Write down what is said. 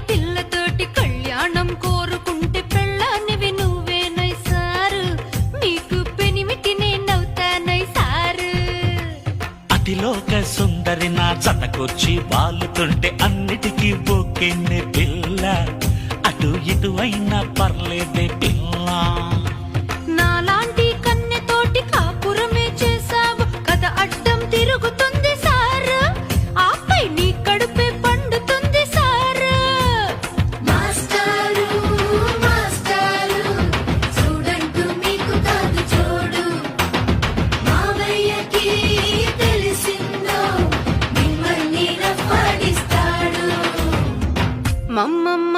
పిల్లతోటి కళ్యాణం కోరుకుంటే పెళ్ళానివి నువ్వేనై సారు, నీకు పెనిమిటి నేనవుతానై సారు. అతిలోక సుందరి నా జతకొచ్చి వాలుతుంటే అన్నిటికీ బొక్కెన్నే పిల్ల, అటు ఇటు అయినా పర్లేదే పిల్ల. నాలాంటి కన్నెతోటి కాపురమే చేసావు కథ అడ్డం తిరుగుతుంది సారు, ఆపై నీ కడుపే పండుతుంది సారు. మాస్టారు మాస్టారు చూడంటూ మీకు కాదు చూడు, మావయ్యకి తెలిసిందో మిమ్మల్ని రప్పాడిస్తాడు. మమ్మమ్మ